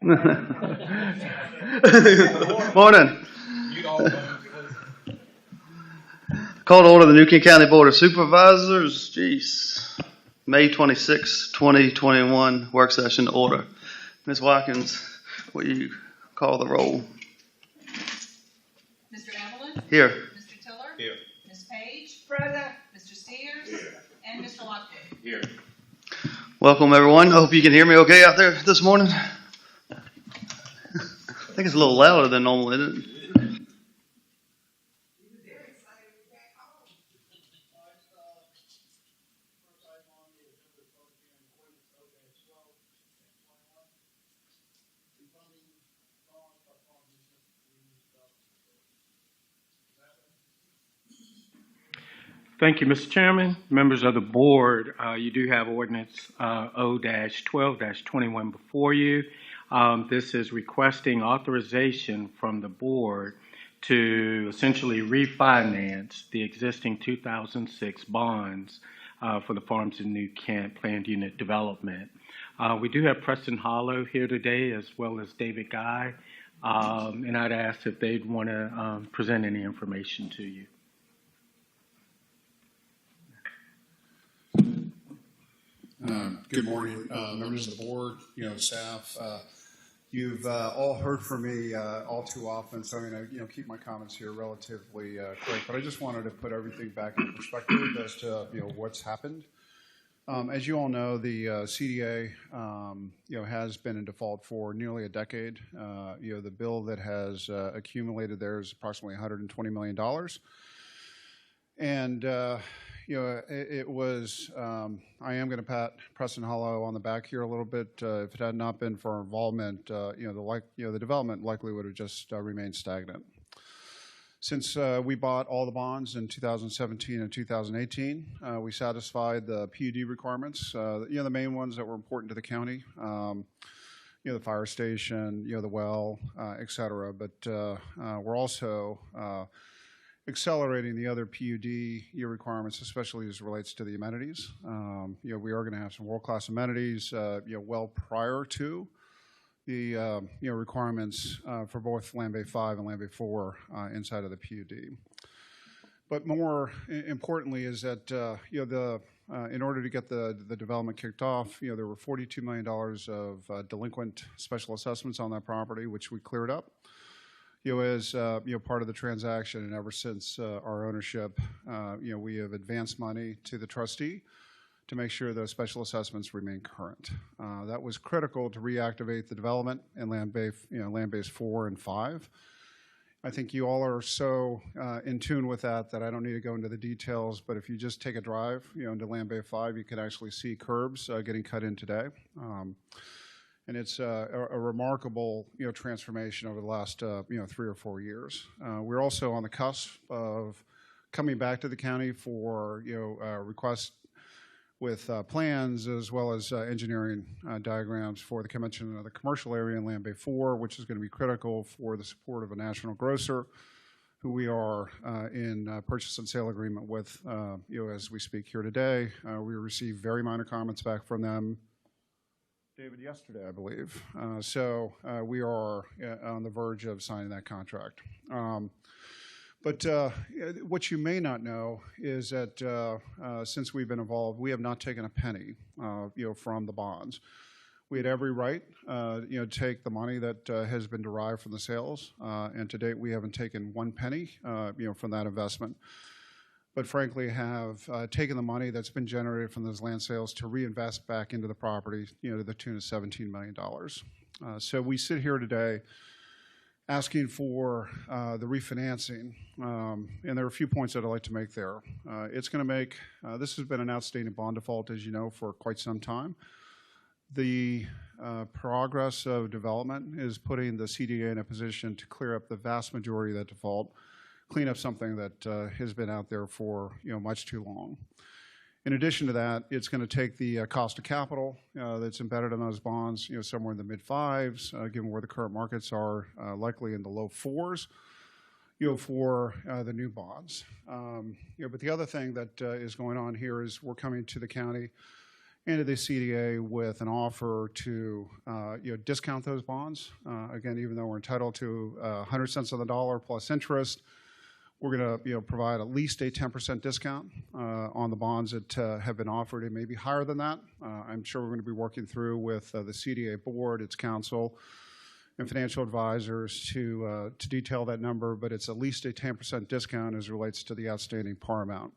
Morning. Call to order the New King County Board of Supervisors. May 26, 2021 work session to order. Ms. Watkins, will you call the roll? Mr. Evelyn? Here. Mr. Tiller? Here. Ms. Page? Present. Mr. Sears? Here. And Mr. Lockwood? Here. Welcome, everyone. I hope you can hear me okay out there this morning. I think it's a little louder than normal, isn't it? Thank you, Mr. Chairman. Members of the board, you do have ordinance O-12-21 before you. This is requesting authorization from the board to essentially refinance the existing 2006 bonds for the Farms in New Kent Planned Unit Development. We do have Preston Hollow here today, as well as David Guy, and I'd ask if they'd want to present any information to you. Good morning, members of the board, staff. You've all heard from me all too often, so I'm going to keep my comments here relatively quick. But I just wanted to put everything back in perspective as to what's happened. As you all know, the CDA has been in default for nearly a decade. The bill that has accumulated there is approximately $120 million, and it was, I am going to pat Preston Hollow on the back here a little bit. If it had not been for our involvement, the development likely would have just remained stagnant. Since we bought all the bonds in 2017 and 2018, we satisfied the PUD requirements, the main ones that were important to the county, the fire station, the well, et cetera. But we're also accelerating the other PUD requirements, especially as it relates to the amenities. We are going to have some world-class amenities, well prior to the requirements for both Land Bay 5 and Land Bay 4 inside of the PUD. But more importantly is that in order to get the development kicked off, there were $42 million of delinquent special assessments on that property, which we cleared up. As part of the transaction, and ever since our ownership, we have advanced money to the trustee to make sure those special assessments remain current. That was critical to reactivate the development in Land Bays 4 and 5. I think you all are so in tune with that I don't need to go into the details. But if you just take a drive, into Land Bay 5, you can actually see curbs getting cut in today. And it's a remarkable, transformation over the last, 3 or 4 years. We're also on the cusp of coming back to the county for, requests with plans as well as engineering diagrams for the commencement of the commercial area in Land Bay 4, which is going to be critical for the support of a national grocer who we are in purchase and sale agreement with, as we speak here today. We received very minor comments back from them, David, yesterday, I believe. So we are on the verge of signing that contract. But what you may not know is that since we've been involved, we have not taken a penny, from the bonds. We had every right, to take the money that has been derived from the sales, and to date we haven't taken one penny, from that investment. But frankly have taken the money that's been generated from those land sales to reinvest back into the property, to the tune of $17 million. So we sit here today asking for the refinancing, and there are a few points that I'd like to make there. It's going to make, this has been an outstanding bond default, as you know, for quite some time. The progress of development is putting the CDA in a position to clear up the vast majority of that default, clean up something that has been out there for much too long. In addition to that, it's going to take the cost of capital that's embedded in those bonds, somewhere in the mid-5s, given where the current markets are, likely in the low 4s, for the new bonds. But the other thing that is going on here is we're coming to the county into the CDA with an offer to discount those bonds. Again, even though we're entitled to 100 cents on the dollar plus interest, we're going to provide at least a 10% discount on the bonds that have been offered. It may be higher than that. I'm sure we're going to be working through with the CDA board, its counsel, and financial advisors to detail that number, but it's at least a 10% discount as it relates to the outstanding par amount.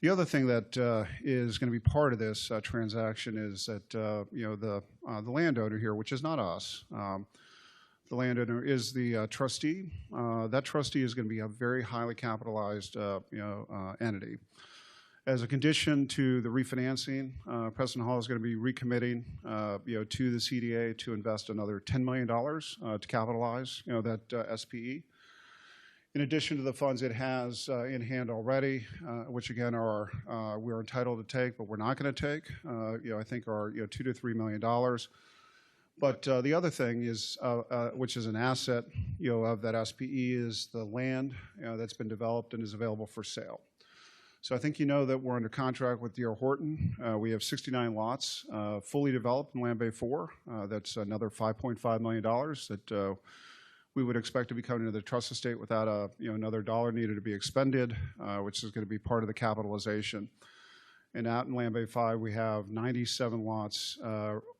The other thing that is going to be part of this transaction is that the landowner here, which is not us, the landowner is the trustee. That trustee is going to be a very highly capitalized entity. As a condition to the refinancing, President Hall is going to be recommitting to the CDA to invest another $10 million to capitalize that SPE. In addition to the funds it has in hand already, which again we're entitled to take, but we're not going to take, I think are $2 to $3 million. But the other thing is, which is an asset of that SPE, is the land that's been developed and is available for sale. So I think you know that we're under contract with D.R. Horton. We have 69 lots fully developed in Land Bay 4. That's another $5.5 million that we would expect to be coming to the trust estate without another dollar needed to be expended, which is going to be part of the capitalization. And out in Land Bay 5, we have 97 lots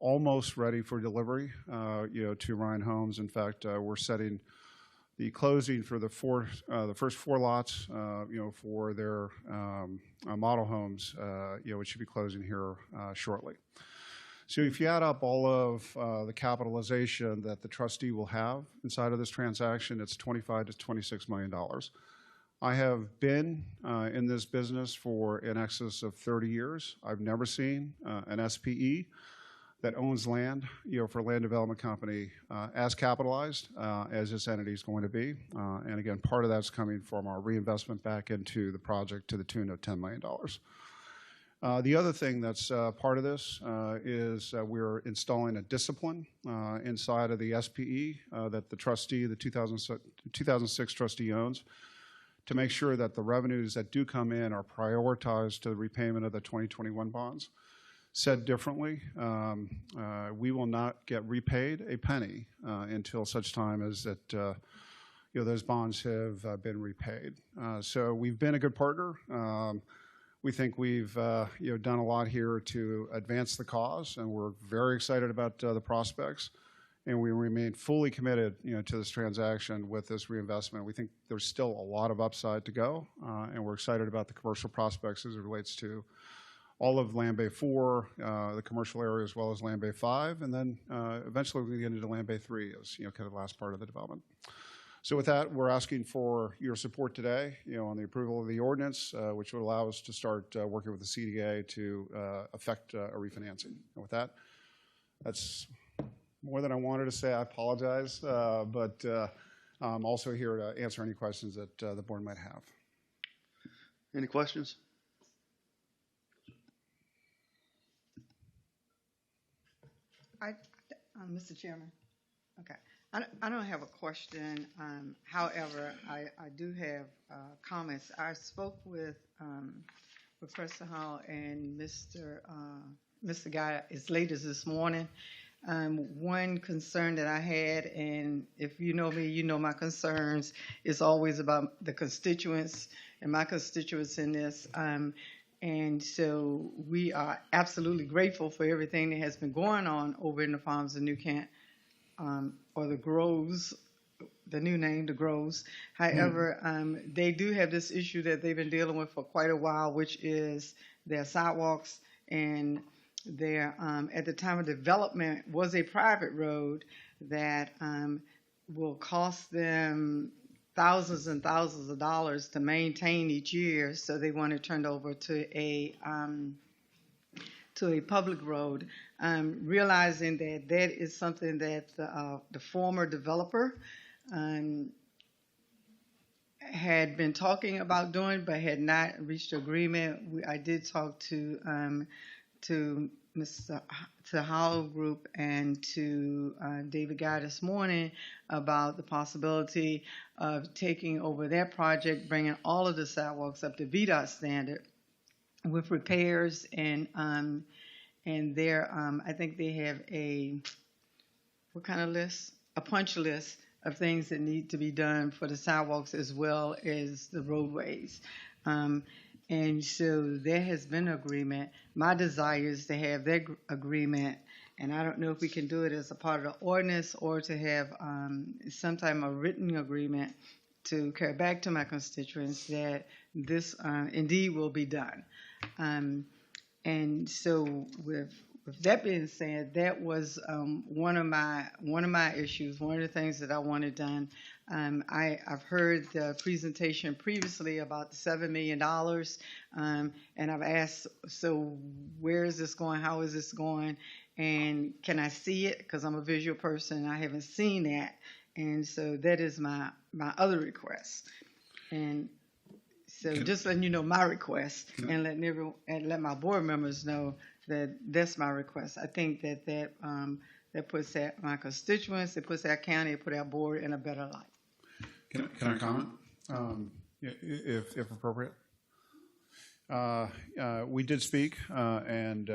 almost ready for delivery to Ryan Homes. In fact, we're setting the closing for the first 4 lots, for their model homes, which should be closing here shortly. So if you add up all of the capitalization that the trustee will have inside of this transaction, it's $25 to $26 million. I have been in this business for in excess of 30 years. I've never seen an SPE that owns land, for a land development company as capitalized as this entity is going to be. And again, part of that's coming from our reinvestment back into the project to the tune of $10 million. The other thing that's part of this is we're installing a discipline inside of the SPE that the trustee, the 2006 trustee owns, to make sure that the revenues that do come in are prioritized to the repayment of the 2021 bonds. Said differently, we will not get repaid a penny until such time as that those bonds have been repaid. So we've been a good partner. We think we've done a lot here to advance the cause, and we're very excited about the prospects. And we remain fully committed, to this transaction with this reinvestment. We think there's still a lot of upside to go, and we're excited about the commercial prospects as it relates to all of Land Bay 4, the commercial area, as well as Land Bay 5, and then eventually we're going to get into Land Bay 3 as kind of the last part of the development. So with that, we're asking for your support today, on the approval of the ordinance, which would allow us to start working with the CDA to effect a refinancing. And with that, that's more than I wanted to say. I apologize, but I'm also here to answer any questions that the board might have. Any questions? Mr. Chairman, okay. I don't have a question. However, I do have comments. I spoke with Professor Hall and Mr. Guy as late as this morning. One concern that I had, and if you know me, you know my concerns, is always about the constituents and my constituents in this. And so we are absolutely grateful for everything that has been going on over in the farms of New Kent, or the Groves, the new name, the Groves. However, they do have this issue that they've been dealing with for quite a while, which is their sidewalks, and their, at the time of development, was a private road that will cost them thousands and thousands of dollars to maintain each year, so they want it turned over to a public road, realizing that that is something that the former developer had been talking about doing, but had not reached agreement. I did talk to Howell Group and to David Guy this morning about the possibility of taking over that project, bringing all of the sidewalks up to VDOT standard, with repairs and there, I think they have what kind of list? A punch list of things that need to be done for the sidewalks as well as the roadways. And so there has been agreement. My desire is to have that agreement, and I don't know if we can do it as a part of the ordinance or to have sometime a written agreement to carry back to my constituents that this indeed will be done. And so with that being said, that was one of my issues, one of the things that I wanted done. I've heard the presentation previously about the $7 million, and I've asked, so where is this going? How is this going? And can I see it? Because I'm a visual person, I haven't seen that. And so that is my other request. And so just letting you know my request and let my board members know that that's my request. I think that puts my constituents, it puts our county, it puts our board in a better light. Can I comment, if appropriate? We did speak, and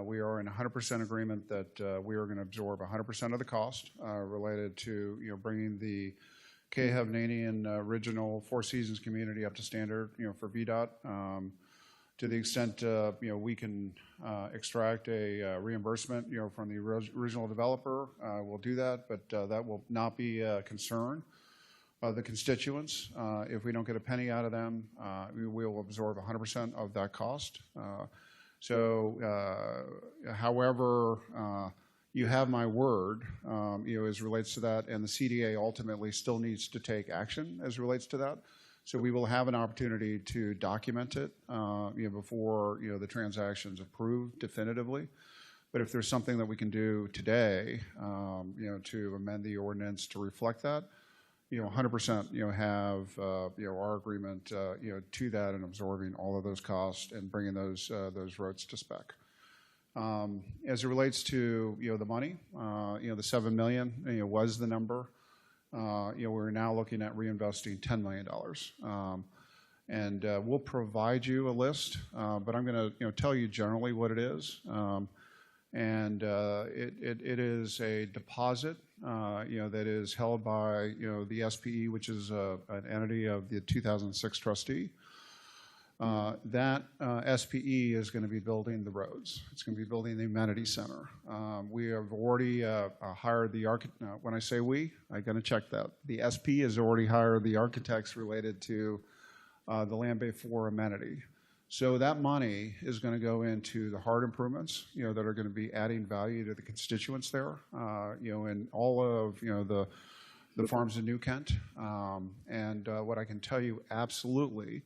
we are in 100% agreement that we are going to absorb 100% of the cost related to bringing the Hovnanian original Four Seasons community up to standard for VDOT. To the extent we can extract a reimbursement from the original developer, we'll do that, but that will not be a concern of the constituents. If we don't get a penny out of them, we will absorb 100% of that cost. However, you have my word, as relates to that, and the CDA ultimately still needs to take action as relates to that. So we will have an opportunity to document it, before the transaction's approved definitively. But if there's something that we can do today, to amend the ordinance to reflect that, 100%, have our agreement, to that and absorbing all of those costs and bringing those roads to spec. As it relates to the money, the $7 million was the number. We're now looking at reinvesting $10 million, and we'll provide you a list. But I'm going to tell you generally what it is, and it is a deposit, that is held by the SPE, which is an entity of the 2006 trustee. That SPE is going to be building the roads. It's going to be building the amenity center. We have already hired the architect. When I say we, I'm going to check that. The SP has already hired the architects related to the Land Bay 4 amenity. So that money is going to go into the hard improvements, that are going to be adding value to the constituents there, and all of, the farms in New Kent. And what I can tell you absolutely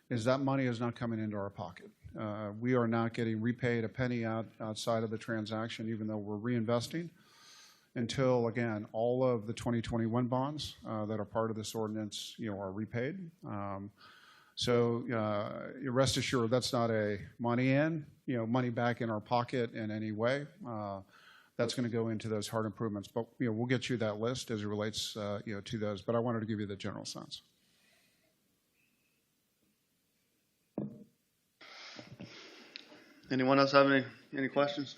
is that money is not coming into our pocket. We are not getting repaid a penny outside of the transaction, even though we're reinvesting, until, again, all of the 2021 bonds that are part of this ordinance, are repaid. So rest assured, that's not a money in, money back in our pocket in any way. That's going to go into those hard improvements. But we'll get you that list as it relates, to those. But I wanted to give you the general sense. Anyone else have any questions?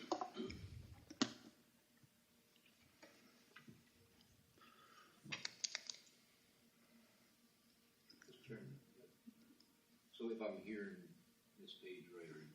Mr. Chairman, so if I'm hearing this page right, are you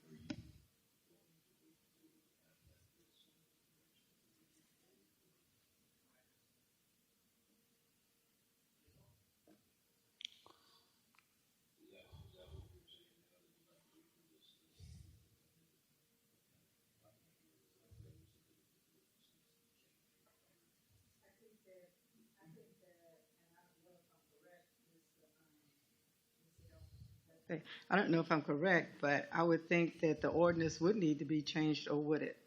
I don't know if I'm correct, but I would think that the ordinance would need to be changed, or would it?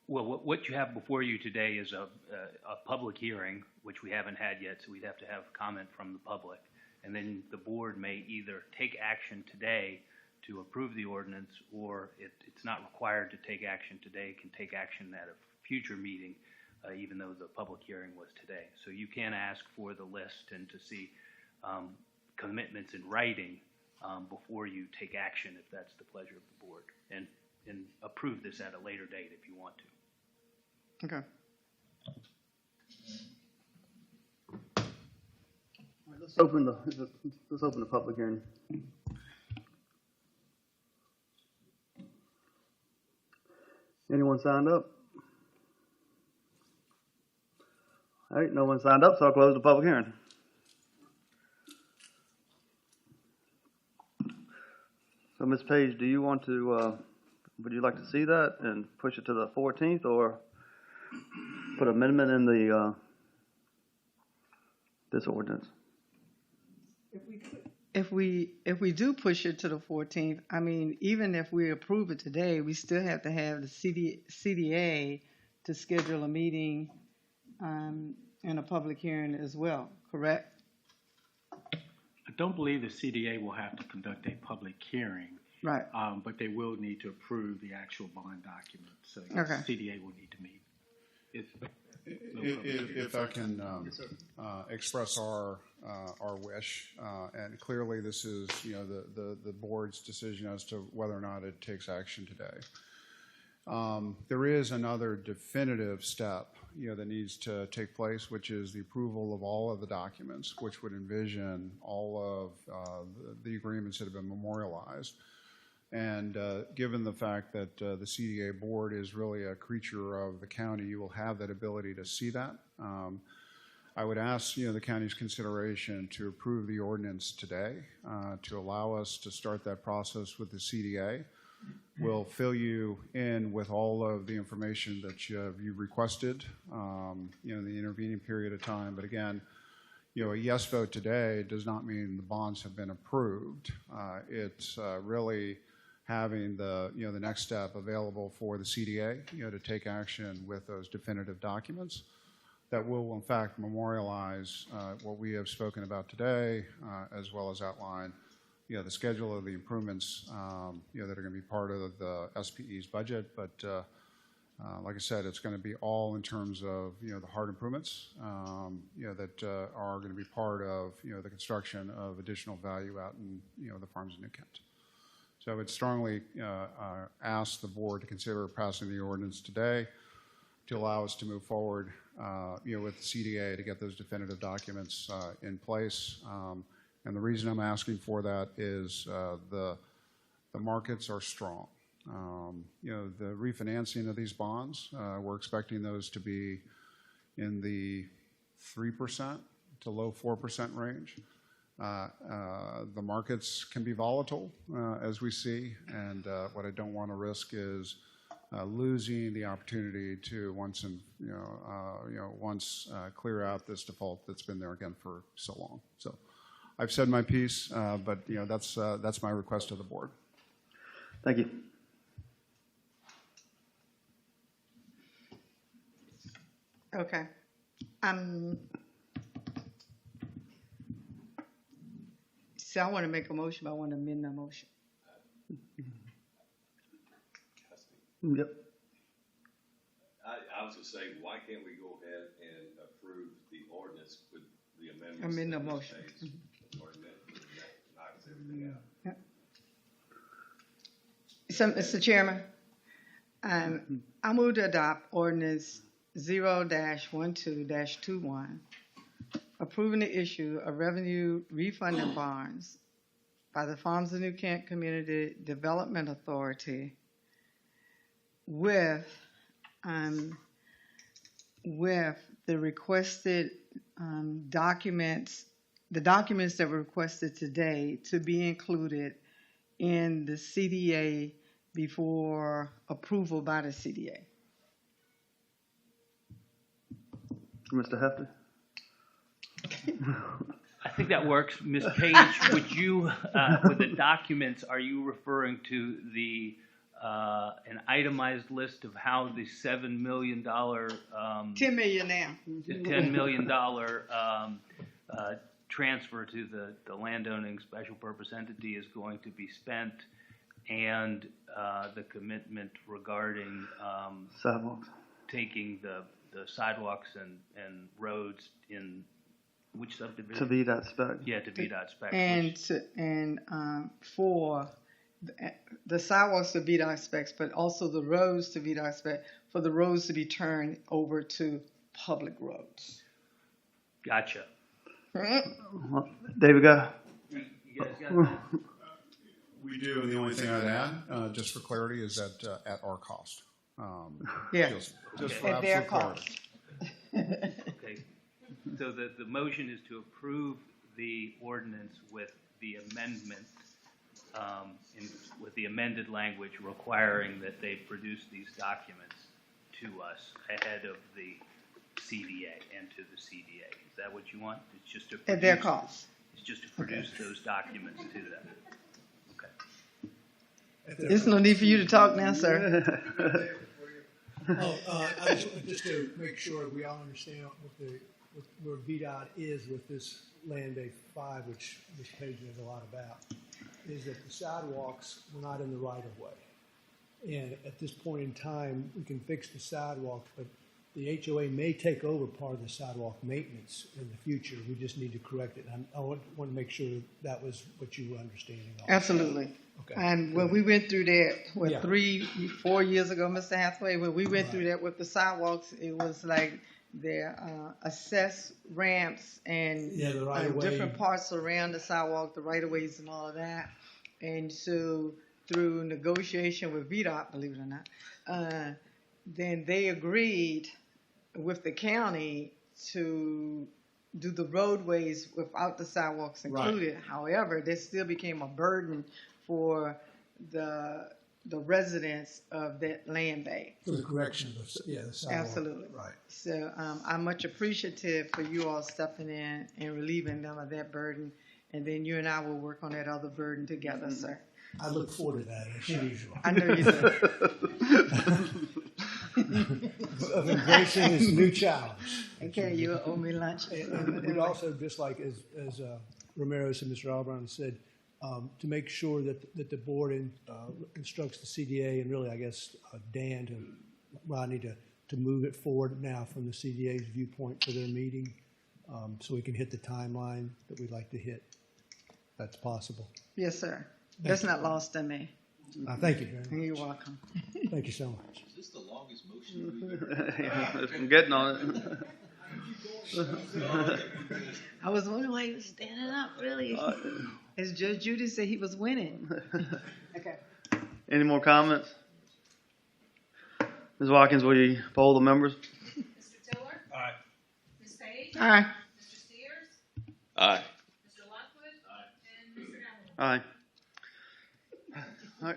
Well, what you have before you today is a public hearing, which we haven't had yet, so we'd have to have comment from the public. And then the board may either take action today to approve the ordinance, or it's not required to take action today, can take action at a future meeting, even though the public hearing was today. So you can ask for the list and to see commitments in writing before you take action, if that's the pleasure of the board, and approve this at a later date if you want to. Okay. Let's open the public hearing. Anyone signed up? All right, no one signed up, so I'll close the public hearing. So, Ms. Page, do you want to, would you like to see that and push it to the 14th, or put amendment in the, this ordinance? If we do push it to the 14th, I mean, even if we approve it today, we still have to have the CDA to schedule a meeting and a public hearing as well, correct? I don't believe the CDA will have to conduct a public hearing, Right. but they will need to approve the actual bond document. So Okay. the CDA will need to meet. If I can express our wish, and clearly this is, you know, the board's decision as to whether or not it takes action today. There is another definitive step, you know, that needs to take place, which is the approval of all of the documents, which would envision all of the agreements that have been memorialized. And given the fact that the CDA board is really a creature of the county, you will have that ability to see that. I would ask, you know, the county's consideration to approve the ordinance today, to allow us to start that process with the CDA. We'll fill you in with all of the information that you requested, you know, in the intervening period of time. But again, you know, a yes vote today does not mean the bonds have been approved. It's really having the, you know, the next step available for the CDA, you know, to take action with those definitive documents that will in fact memorialize what we have spoken about today, as well as outline, you know, the schedule of the improvements, you know, that are going to be part of the SPE's budget. But like I said, it's going to be all in terms of, you know, the hard improvements, you know, that are going to be part of, you know, the construction of additional value out in, you know, the farms in New Kent. So I would strongly ask the board to consider passing the ordinance today to allow us to move forward, you know, with the CDA to get those definitive documents in place. And the reason I'm asking for that is the markets are strong. You know, the refinancing of these bonds, we're expecting those to be in the 3% to low 4% range. The markets can be volatile, as we see, and what I don't want to risk is losing the opportunity to once clear out this default that's been there again for so long. So I've said my piece, but you know, that's my request to the board. Thank you. Okay. So I want to make a motion, but I want to amend my motion. Yep. I was going to say, why can't we go ahead and approve the ordinance with the amendments? Amend the that was motion. made? Knocks everything out. So, Mr. Chairman, I move to adopt ordinance 0-12-21, approving the issue of revenue refunding bonds by the Farms of New Kent Community Development Authority with the requested documents, the documents that were requested today to be included in the CDA before approval by the CDA. Mr. Hefty? I think that works. Ms. Page, would you, with the documents, are you referring to the an itemized list of how the $7 million, $10 million now. $10 million transfer to the landowning special purpose entity is going to be spent, and the commitment regarding Sidewalks. taking the sidewalks and roads in which subdivision? To be that spec. Yeah, to VDOT spec. And for the sidewalks to meet our specs, but also the roads to meet our spec, for the roads to be turned over to public roads. Gotcha. David, go. You guys got that? We do, and the only thing I'd add, just for clarity, is that at our cost. Yeah. Just for At their absolute clarity. cost. Okay. So the motion is to approve the ordinance with the amendment, with the amended language requiring that they produce these documents to us ahead of the CDA and to the CDA. Is that what you want? It's just to At their produce- cost. It's just to produce those documents to them. Okay. There's no need for you to talk now, sir. Just to make sure we all understand where VDOT is with this Land Day 5, which this page knows a lot about, is that the sidewalks were not in the right of way. And at this point in time, we can fix the sidewalks, but the HOA may take over part of the sidewalk maintenance in the future. We just need to correct it. And I want to make sure that was what you were understanding. Also. Absolutely. Okay. And when we went through that, Yeah. 3-4 years ago, Mr. Hathaway, when we went through that with the sidewalks, it was like their assessed ramps and the right of way. different parts around the sidewalk, the right of ways and all of that. And so through negotiation with VDOT, believe it or not, then they agreed with the county to do the roadways without the sidewalks included. Right. However, there still became a burden for the residents of that land bay. For the correction of the sidewalk. Absolutely. Right. So I'm much appreciative for you all stepping in and relieving them of that burden. And then you and I will work on that other burden together, sir. I look forward to that, as usual. I know you do. Of embracing this new challenge. Okay, you owe me lunch. And we'd also just like, as Ramirez and Mr. Albarn said, to make sure that the board instructs the CDA and really, I guess, Dan and Rodney to move it forward now from the CDA's viewpoint for their meeting, so we can hit the timeline that we'd like to hit. That's possible. Yes, sir. That's not lost on me. Thank you very much. You're welcome. Thank you so much. Is this the longest motion we've ever I'm getting on it. I was wondering why he was standing up, really. As Judge Judy said, he was winning. Okay. Any more comments? Ms. Watkins, will you poll the members? Mr. Tiller? Aye. Ms. Page? All right. Mr. Steers? Aye. Mr. Lockwood? And Mr. Allen? Aye.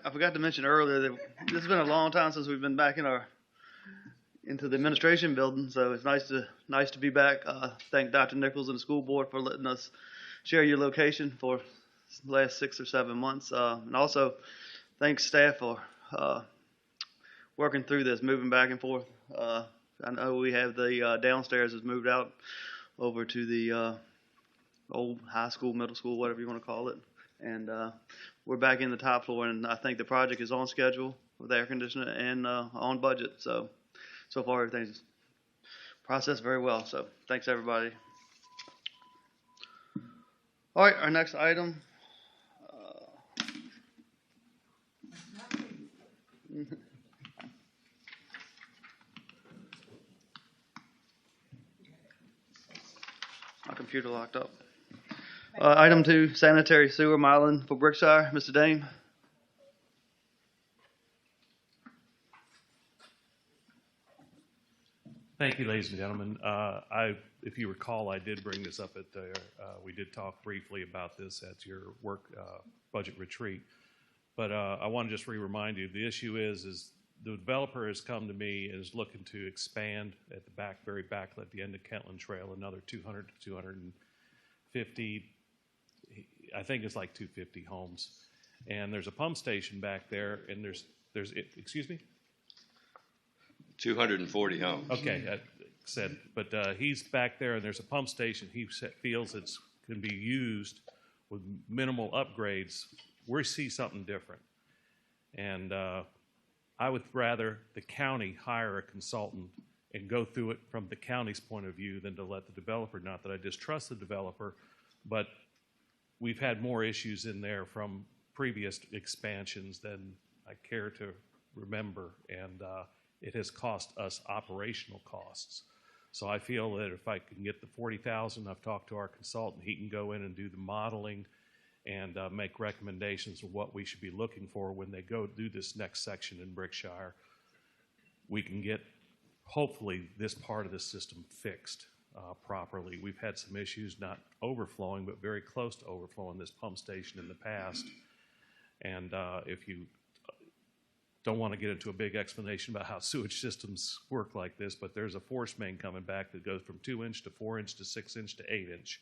I forgot to mention earlier that this has been a long time since we've been back into the administration building, so it's nice to be back. Thank Dr. Nichols and the school board for letting us share your location for the last 6 or 7 months, and also thanks staff for working through this, moving back and forth. I know we have the downstairs has moved out over to the old high school, middle school, whatever you want to call it, and we're back in the top floor, and I think the project is on schedule with air conditioning and on budget. So far everything's processed very well. So thanks everybody. All right, our next item. My computer locked up. Item 2, sanitary sewer modeling for Brookshire. Mr. Dame. Thank you, ladies and gentlemen. If you recall, I did bring this up we did talk briefly about this at your work budget retreat. But I want to just remind you, the issue is the developer has come to me and is looking to expand at the back, very back at the end of Kentland Trail, another 200 to 250, I think it's like 250 homes. And there's a pump station back there, and there's excuse me? 240 homes. Okay, but he's back there, and there's a pump station. He feels it can be used with minimal upgrades. We see something different, and I would rather the county hire a consultant and go through it from the county's point of view than to let the developer. Not that I distrust the developer, but we've had more issues in there from previous expansions than I care to remember, and it has cost us operational costs. So I feel that if I can get the 40,000, I've talked to our consultant, he can go in and do the modeling and make recommendations of what we should be looking for when they go do this next section in Brickshire. We can get, hopefully, this part of the system fixed properly. We've had some issues, not overflowing, but very close to overflowing this pump station in the past. And if you don't want to get into a big explanation about how sewage systems work like this, but there's a force main coming back that goes from 2-inch to 4-inch to 6-inch to 8-inch.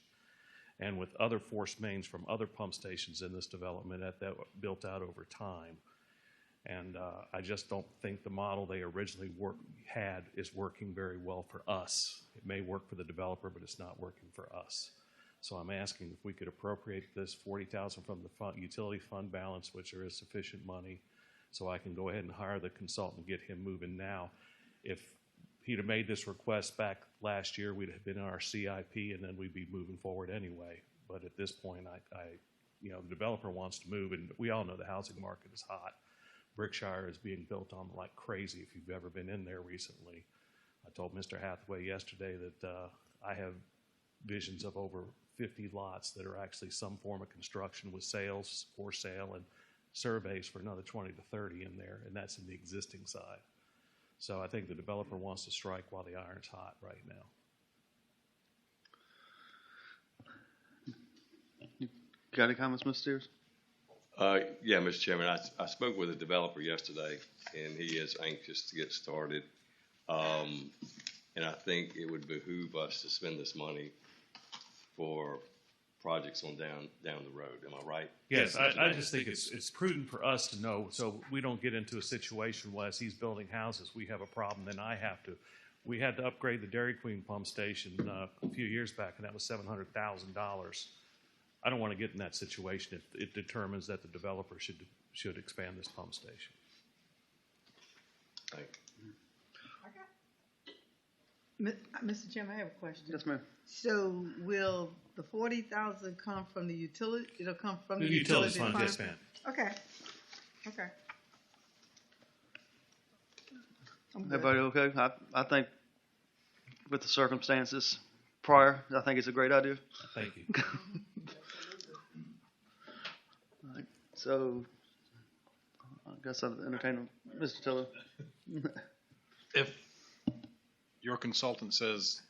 And with other force mains from other pump stations in this development that built out over time. And I just don't think the model they originally had is working very well for us. It may work for the developer, but it's not working for us. So I'm asking if we could appropriate this 40,000 from the utility fund balance, which there is sufficient money, so I can go ahead and hire the consultant and get him moving now. If he'd have made this request back last year, we'd have been in our CIP, and then we'd be moving forward anyway. But at this point, the developer wants to move, and we all know the housing market is hot. Brickshire is being built on like crazy if you've ever been in there recently. I told Mr. Hathaway yesterday that I have visions of over 50 lots that are actually some form of construction with sales for sale and surveys for another 20 to 30 in there, and that's in the existing side. So I think the developer wants to strike while the iron's hot right now. Got any comments, Mr. Steers? Yeah, Mr. Chairman, I spoke with a developer yesterday, and he is anxious to get started. And I think it would behoove us to spend this money for projects on down the road. Am I right? Yes, I just think it's prudent for us to know, so we don't get into a situation where as he's building houses, we have a problem, then I have to. We had to upgrade the Dairy Queen pump station a few years back, and that was $700,000. I don't want to get in that situation if it determines that the developer should expand this pump station. Thank you. Mr. Chairman, I have a question. Yes, ma'am. So will the 40,000 come from the utility? It'll come from the Utilities utility fund, yes, ma'am. Okay. Okay. I'm good. Everybody okay? I think with the circumstances prior, I think it's a great idea. Thank you. All right. So I guess I'll entertain Mr. Tiller. If your consultant says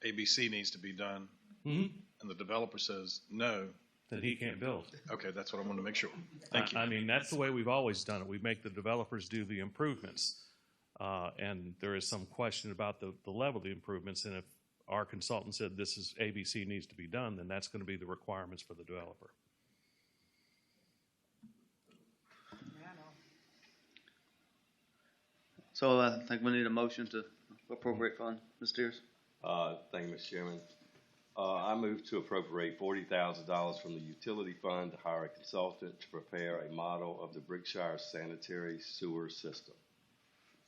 ABC needs to be done, and the developer says no, Then he can't build. okay, that's what I wanted to make sure. Thank you. I mean, that's the way we've always done it. We make the developers do the improvements. And there is some question about the level of the improvements. And if our consultant said this is ABC needs to be done, then that's going to be the requirements for the developer. So I think we need a motion to appropriate fund. Mr. Steers? Thank you, Mr. Chairman. I move to appropriate $40,000 from the utility fund to hire a consultant to prepare a model of the Brickshire sanitary sewer system.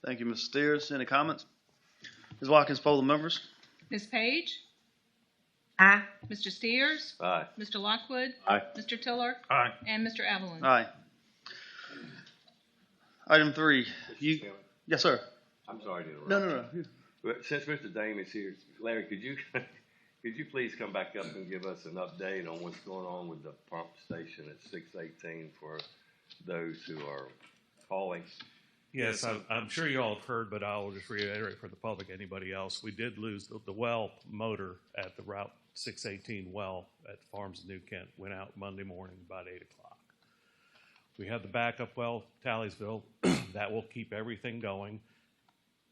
Thank you, Mr. Steers. Any comments? Ms. Watkins, poll the members. Ms. Page? Aye. Mr. Steers? Aye. Mr. Lockwood? Aye. Mr. Tiller? Aye. And Mr. Evelyn? Aye. Item 3. Mr. Chairman, Yes, sir. I'm sorry to interrupt. No. But since Mr. Dame is here, Larry, could you please come back up and give us an update on what's going on with the pump station at 618 for those who are calling? Yes, I'm sure you all have heard, but I'll just reiterate for the public, anybody else. We did lose the well motor at the Route 618 well at Farms in New Kent. Went out Monday morning about 8 o'clock. We have the backup well, Talliesville. That will keep everything going.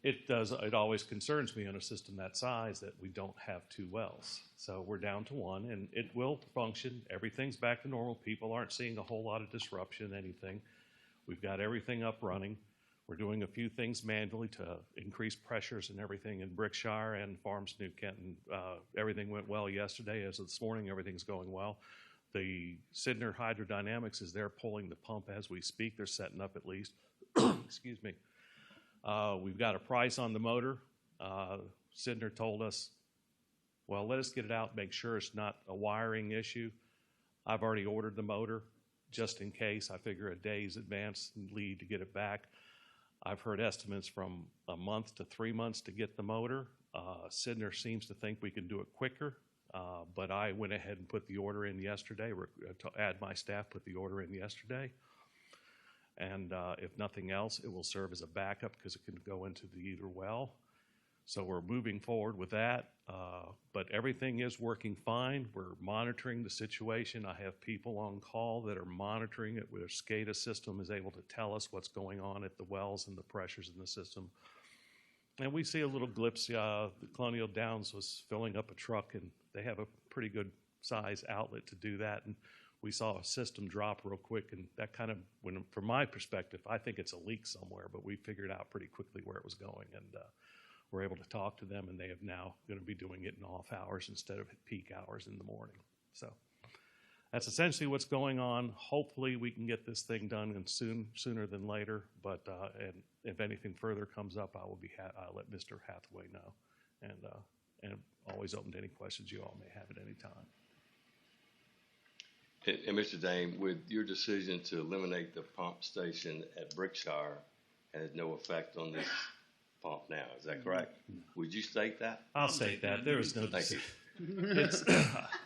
It always concerns me on a system that size that we don't have 2 wells. So we're down to 1, and it will function. Everything's back to normal. People aren't seeing a whole lot of disruption, anything. We've got everything up running. We're doing a few things manually to increase pressures and everything in Brickshire and Farms New Kent. Everything went well yesterday. As of this morning, everything's going well. The Sidner Hydrodynamics is there pulling the pump as we speak. They're setting up at least. Excuse me. We've got a price on the motor. Sidner told us, well, let us get it out, make sure it's not a wiring issue. I've already ordered the motor. just in case. I figure a day's advance lead to get it back. I've heard estimates from a month to 3 months to get the motor. Sidner seems to think we can do it quicker, but I went ahead and put the order in yesterday, to add my staff, put the order in yesterday. And if nothing else, it will serve as a backup because it can go into the either well. So we're moving forward with that, but everything is working fine. We're monitoring the situation. I have people on call that are monitoring it, where SCADA system is able to tell us what's going on at the wells and the pressures in the system. And we see a little glimpse. The Colonial Downs was filling up a truck, and they have a pretty good size outlet to do that. And we saw a system drop real quick, and that kind of, from my perspective, I think it's a leak somewhere, but we figured out pretty quickly where it was going, and we're able to talk to them, and they have now going to be doing it in off hours instead of peak hours in the morning. So that's essentially what's going on. Hopefully we can get this thing done and sooner than later, but and if anything further comes up, I will I'll let Mr. Hathaway know, and always open to any questions you all may have at any time. And Mr. Dame, with your decision to eliminate the pump station at Brickshire has no effect on this pump now, is that correct? Would you state that? I'll state that. There is no decision.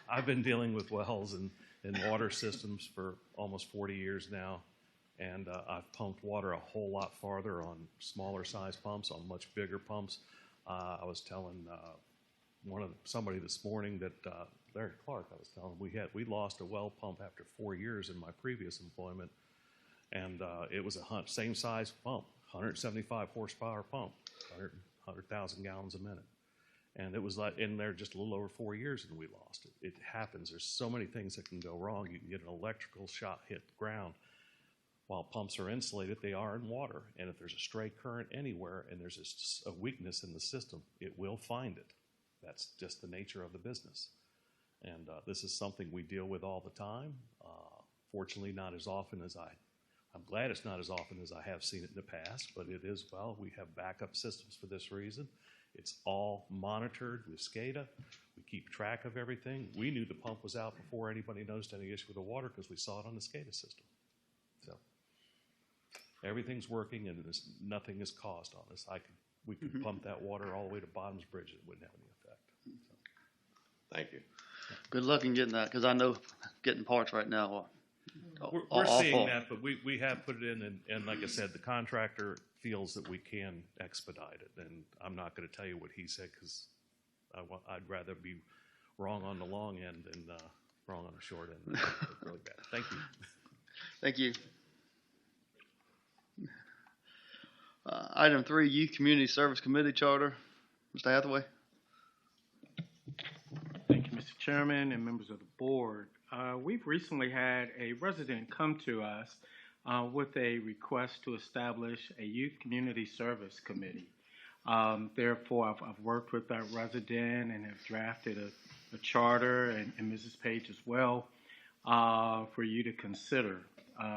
I've been dealing with wells and water systems for almost 40 years now, and I've pumped water a whole lot farther on smaller size pumps, on much bigger pumps. I was telling somebody this morning that Larry Clark, I was telling him we lost a well pump after 4 years in my previous employment, and it was a same size pump, 175 horsepower pump, 100,000 gallons a minute. And it was like in there just a little over 4 years, and we lost it. It happens. There's so many things that can go wrong. You can get an electrical shot hit the ground. While pumps are insulated, they are in water. And if there's a stray current anywhere and there's a weakness in the system, it will find it. That's just the nature of the business. And this is something we deal with all the time. Fortunately, not as often as I'm glad it's not as often as I have seen it in the past, but it is, we have backup systems for this reason. It's all monitored with SCADA. We keep track of everything. We knew the pump was out before anybody noticed any issue with the water because we saw it on the SCADA system. So everything's working, and nothing is caused on us. We could pump that water all the way to Bottoms Bridge, and it wouldn't have any effect. So. Thank you. Good luck in getting that, because I know getting parts right now We're seeing that, but we have put it in, and like I said, the contractor feels that we can expedite it, and I'm not going to tell you what he said because I'd rather be wrong on the long end than wrong on the short end. It's really bad. Thank you. Thank you. Item 3, Youth Community Service Committee Charter. Mr. Hathaway. Thank you, Mr. Chairman and members of the board. We've recently had a resident come to us with a request to establish a youth community service committee. Therefore, I've worked with that resident and have drafted a charter, and Mrs. Page as well, for you to consider.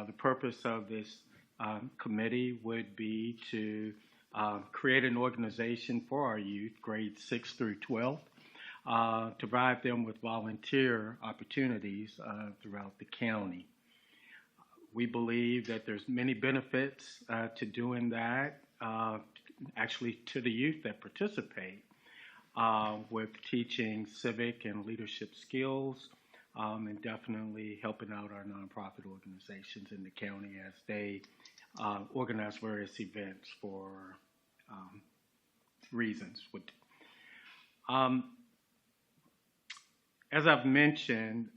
The purpose of this committee would be to create an organization for our youth, grades 6 through 12, to provide them with volunteer opportunities throughout the county. We believe that there's many benefits to doing that, actually to the youth that participate, with teaching civic and leadership skills, and definitely helping out our nonprofit organizations in the county as they organize various events for reasons. As I've mentioned,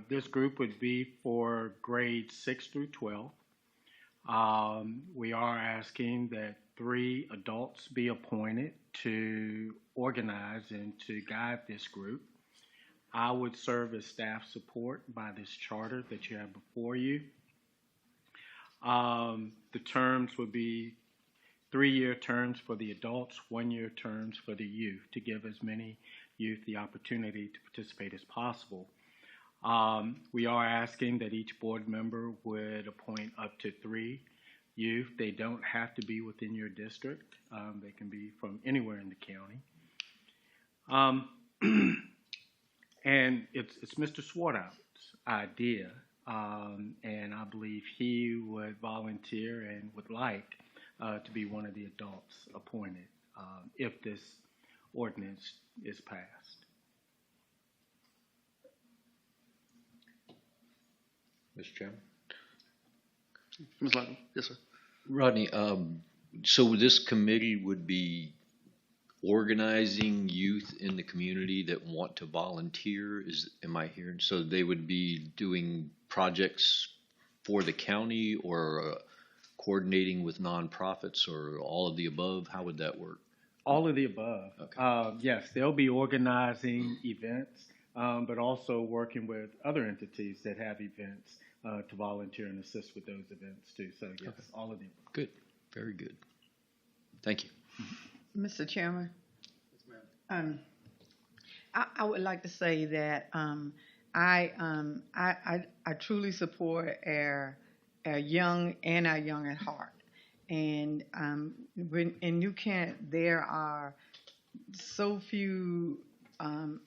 this group would be for grades 6 through 12. We are asking that 3 adults be appointed to organize and to guide this group. I would serve as staff support by this charter that you have before you. The terms would be 3-year terms for the adults, 1-year terms for the youth, to give as many youth the opportunity to participate as possible. We are asking that each board member would appoint up to 3 youth. They don't have to be within your district. They can be from anywhere in the county. And it's Mr. Swartout's idea And I believe he would volunteer and would like to be one of the adults appointed if this ordinance is passed. Mr. Chairman? Ms. Lockwood? Yes, sir. Rodney, so this committee would be organizing youth in the community that want to volunteer, am I hearing? So they would be doing projects for the county or coordinating with nonprofits or all of the above? How would that work? All of the above. Okay. Yes, they'll be organizing events, but also working with other entities that have events to volunteer and assist with those events too. So yes, Okay. all of the above. Good, very good. Thank you. Mr. Chairman? I would like to say that I truly support our young and our young at heart. And you can't, there are so few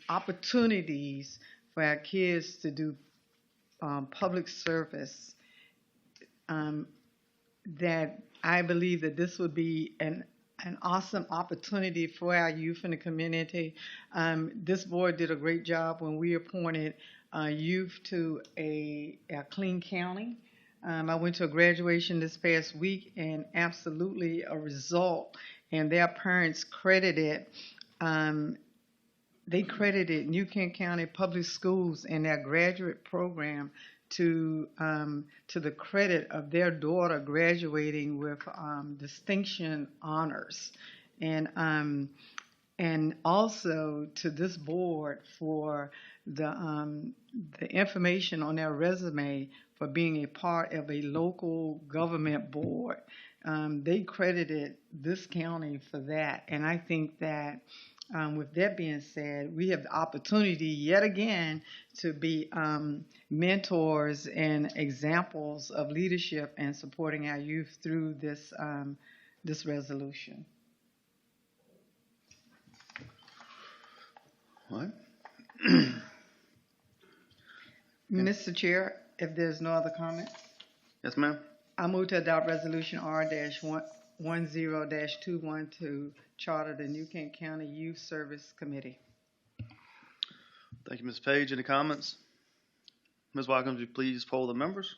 opportunities for our kids to do public service that I believe that this would be an awesome opportunity for our youth in the community. This board did a great job when we appointed youth to a clean county. I went to a graduation this past week, and absolutely a result. And their parents credited, they credited New Kent County Public Schools and their graduate program to the credit of their daughter graduating with distinction honors, and also to this board for the information on their resume for being a part of a local government board. They credited this county for that, and I think that with that being said, we have the opportunity yet again to be mentors and examples of leadership and supporting our youth through this this resolution. All right. Mr. Chair, if there's no other comments, Yes, ma'am. I move to adopt Resolution R-10-212, charter the New Kent County Youth Service Committee. Thank you, Ms. Page. Any comments? Ms. Watkins, would you please poll the members?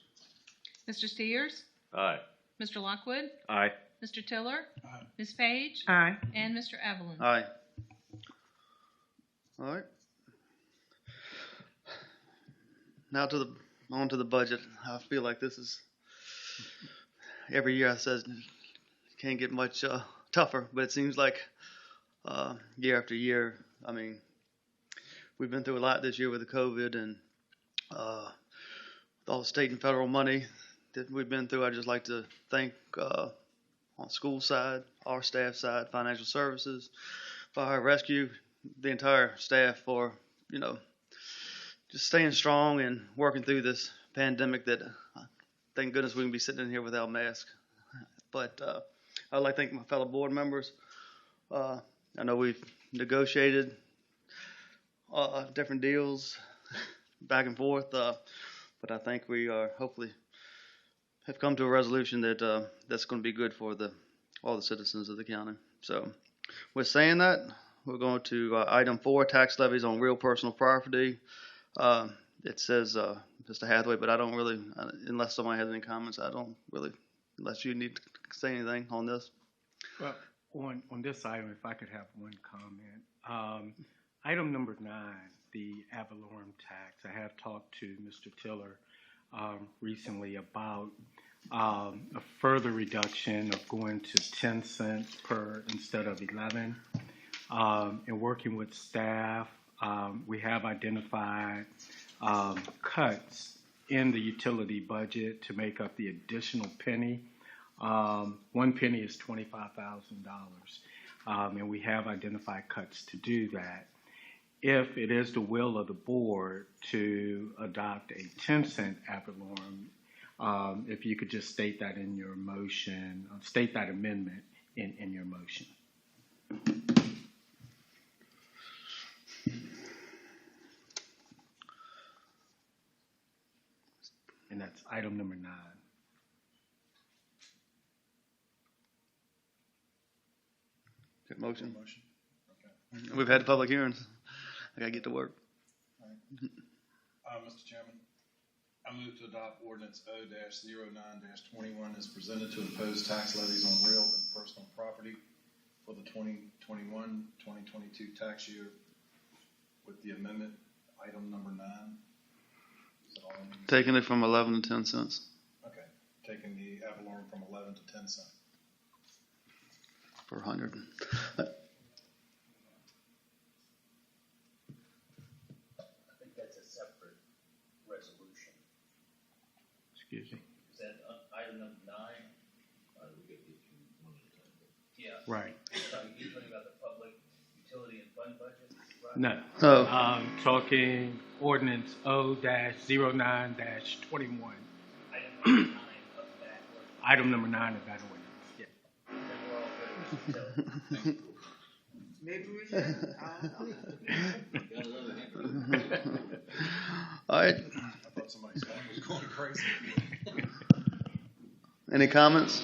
Mr. Steers? Aye. Mr. Lockwood? Aye. Mr. Tiller? Ms. Page? Aye. And Mr. Evelyn? Aye. All right. Now on to the budget. I feel like this is, every year I says can't get much tougher, but it seems like year after year. I mean, we've been through a lot this year with the COVID and all the state and federal money that we've been through. I'd just like to thank on school side, our staff side, financial services, fire rescue, the entire staff for, just staying strong and working through this pandemic that thank goodness we can be sitting in here without masks. But I'd like to thank my fellow board members. I know we've negotiated different deals back and forth, but I think we are hopefully have come to a resolution that that's going to be good for all the citizens of the county. So with saying that, we're going to item 4, tax levies on real personal property. It says Mr. Hathaway, but I don't really, unless somebody has any comments, I don't really, unless you need to say anything on this. Well, on this item, if I could have one comment. Item number 9, the ad valorem tax. I have talked to Mr. Tiller recently about a further reduction of going to 10 cents per instead of 11. And working with staff, we have identified cuts in the utility budget to make up the additional penny. 1 penny is $25,000, and we have identified cuts to do that. If it is the will of the board to adopt a 10-cent ad valorem, if you could just state that in your motion, state that amendment in your motion. That's item number 9. Get motion. Motion. Okay. We've had the public hearings. I gotta get to work. Mr. Chairman, I move to adopt ordinance O-09-21 as presented to impose tax levies on real and personal property for the 2021-2022 tax year with the amendment, item number 9. Is that all I need? Taking it from 11 to 10 cents Okay, taking the ad valorem from 11 to 10 cents. per 100. I think that's a separate resolution. Excuse me. Is that item number 9? We get these one at a time. Yeah. Right. So you're talking about the public utility and fund budget, right? No. Oh. Talking ordinance O-09-21. Item number 9 of that ordinance. Item number 9 of that ordinance. Yeah. Then we're all good with utility. Maybe we should, I don't know. All right. I thought somebody's phone was going crazy. Any comments?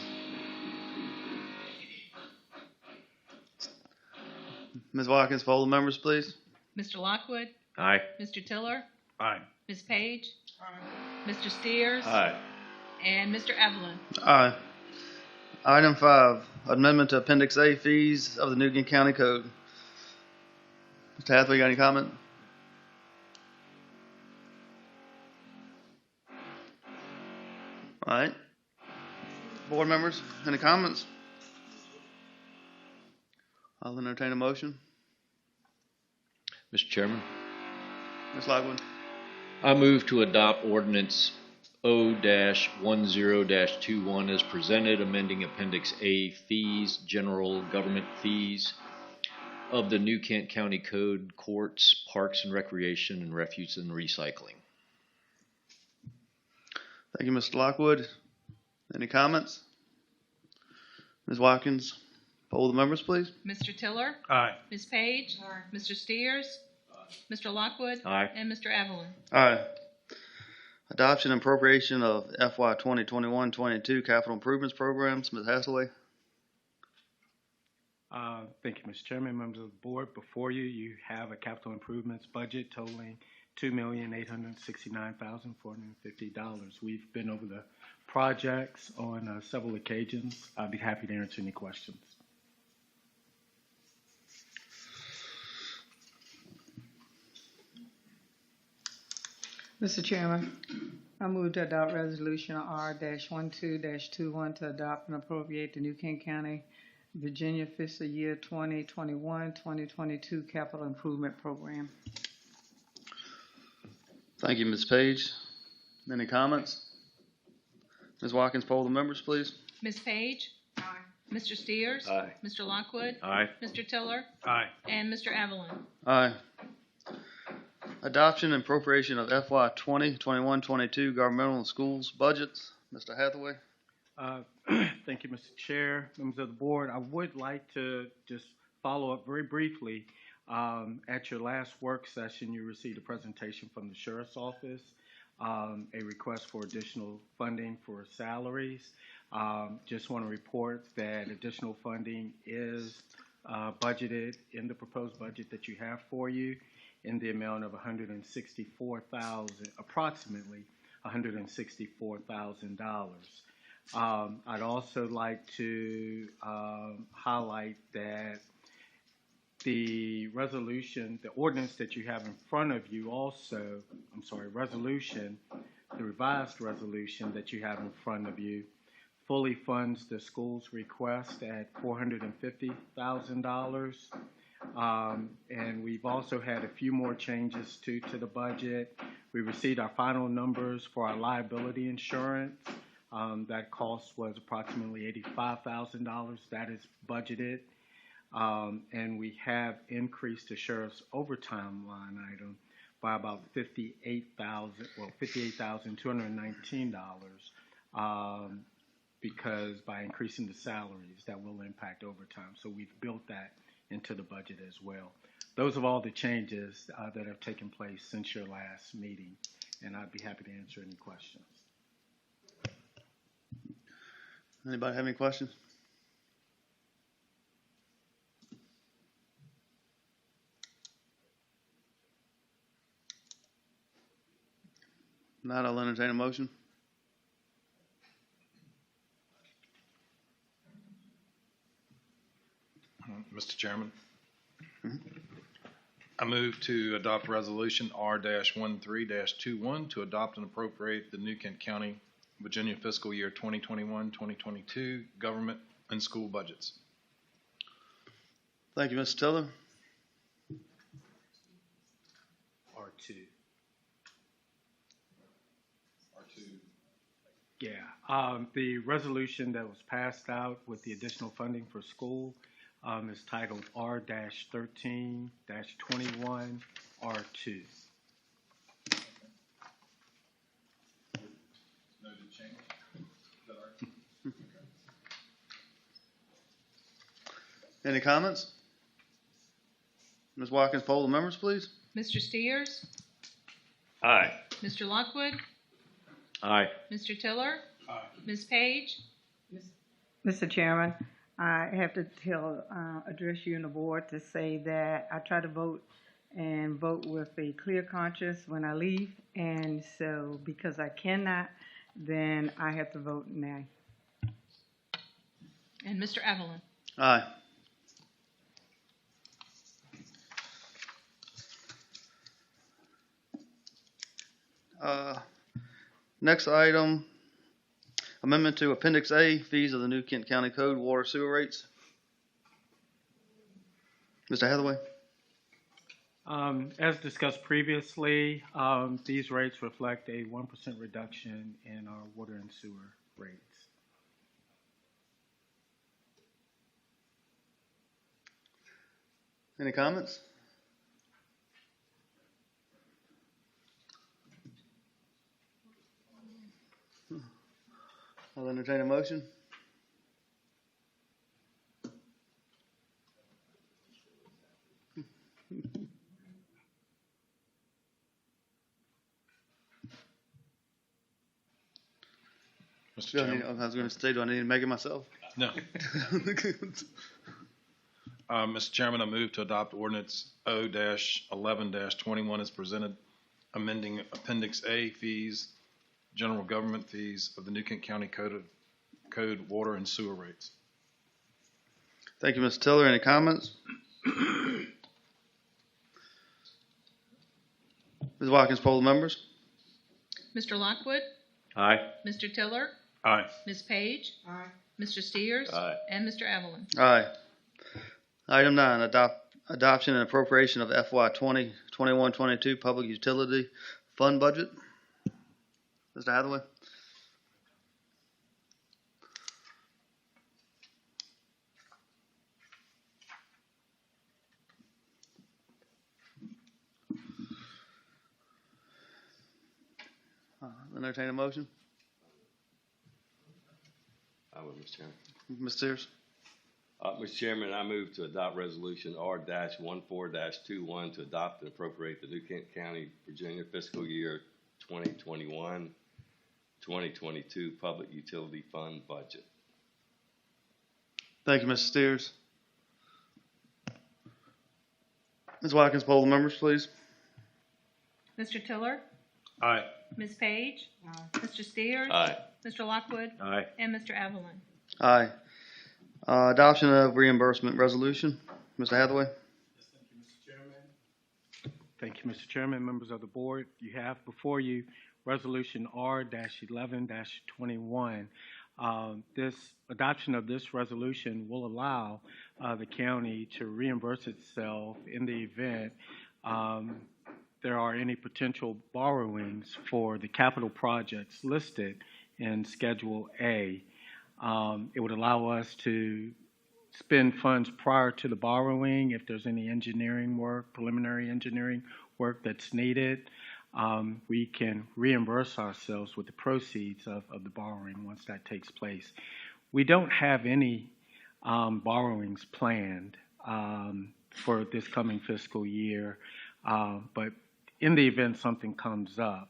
Ms. Watkins, poll the members, please. Mr. Lockwood, Aye. Mr. Tiller, Aye. Ms. Page, Mr. Steers, Aye. and Mr. Evelyn. Aye. Item 5, amendment to Appendix A fees of the Newton County Code. Mr. Hathaway, got any comment? All right. Board members, any comments? I'll entertain a motion. Mr. Chairman, Ms. Lockwood. I move to adopt ordinance O-10-21 as presented, amending Appendix A fees, general government fees of the New Kent County Code, courts, parks and recreation, and refuse and recycling. Thank you, Mr. Lockwood. Any comments? Ms. Watkins, poll the members, please. Mr. Tiller, Aye. Ms. Page, Mr. Steers, Mr. Lockwood, Aye. and Mr. Evelyn. Aye. Adoption and appropriation of FY 2021-22 capital improvements programs. Ms. Hathaway. Thank you, Mr. Chairman, members of the board. Before you, you have a capital improvements budget totaling $2,869,450. We've been over the projects on several occasions. I'd be happy to answer any questions. Mr. Chairman, I move to adopt resolution R-12-21 to adopt and appropriate the New Kent County, Virginia fiscal year 2021-2022 capital improvement program. Thank you, Ms. Page. Any comments? Ms. Watkins, poll the members, please. Ms. Page, Mr. Steers, Aye. Mr. Lockwood, Aye. Mr. Tiller, Aye. and Mr. Evelyn. Aye. Adoption and appropriation of FY 2021-22 governmental and schools budgets. Mr. Hathaway. Thank you, Mr. Chair, members of the board. I would like to just follow up very briefly. At your last work session, you received a presentation from the Sheriff's Office, a request for additional funding for salaries. Just want to report that additional funding is budgeted in the proposed budget that you have for you in the amount of approximately $164,000. I'd also like to highlight that the resolution, the ordinance that you have in front of you also, the revised resolution that you have in front of you fully funds the school's request at $450,000. And we've also had a few more changes to the budget. We received our final numbers for our liability insurance. That cost was approximately $85,000. That is budgeted. And we have increased the sheriff's overtime line item by about $58,219, because by increasing the salaries, that will impact overtime. So we've built that into the budget as well. Those are all the changes that have taken place since your last meeting, and I'd be happy to answer any questions. Anybody have any questions? Not, I'll entertain a motion. Mr. Chairman. I move to adopt Resolution R-13-21 to adopt and appropriate the New Kent County, Virginia fiscal year 2021-2022 government and school budgets. Thank you, Mr. Tiller. R2. R2. Yeah, the resolution that was passed out with the additional funding for school is titled R-13-21 R2. Noted change. Is that all right? Any comments? Ms. Watkins, poll the members, please. Mr. Steers? Aye. Mr. Lockwood? Aye. Mr. Tiller? Aye. Ms. Page? Mr. Chairman, I have to address you and the board to say that I try to vote with a clear conscience when I leave, and so because I cannot, then I have to vote nay. And Mr. Evelyn? Aye. Next item, amendment to Appendix A, fees of the New Kent County Code, water sewer rates. Mr. Hathaway? As discussed previously, these rates reflect a 1% reduction in our water and sewer rates. Any comments? I'll entertain a motion. Mr. Do I Chairman. was going to say, do I need to make it myself? No. Mr. Chairman, I move to adopt ordinance O-11-21 as presented, amending Appendix A fees, general government fees of the New Kent County Code water and sewer rates. Thank you, Mr. Tiller. Any comments? Ms. Watkins, poll the members. Mr. Lockwood? Aye. Mr. Tiller? Aye. Ms. Page? Aye. Mr. Steers? Aye. And Mr. Evelyn? Aye. Item 9, adoption and appropriation of FY 2021-22 Public Utility Fund Budget. Mr. Hathaway? Entertain a motion. I will, Mr. Chairman. Ms. Sears? Mr. Chairman, I move to adopt resolution R-14-21 to adopt and appropriate the New Kent County, Virginia fiscal year 2021-2022 Public Utility Fund budget. Thank you, Mr. Steers. Ms. Watkins, poll the members, please. Mr. Tiller? Aye. Ms. Page? Mr. Steers? Aye. Mr. Lockwood? Aye. And Mr. Evelyn? Aye. Adoption of reimbursement resolution. Mr. Hathaway? Thank you, Mr. Chairman, members of the board. You have before you Resolution R-11-21. This adoption of this resolution will allow the county to reimburse itself in the event there are any potential borrowings for the capital projects listed in Schedule A. It would allow us to spend funds prior to the borrowing if there's any engineering work, preliminary engineering work that's needed. We can reimburse ourselves with the proceeds of the borrowing once that takes place. We don't have any borrowings planned for this coming fiscal year, but in the event something comes up,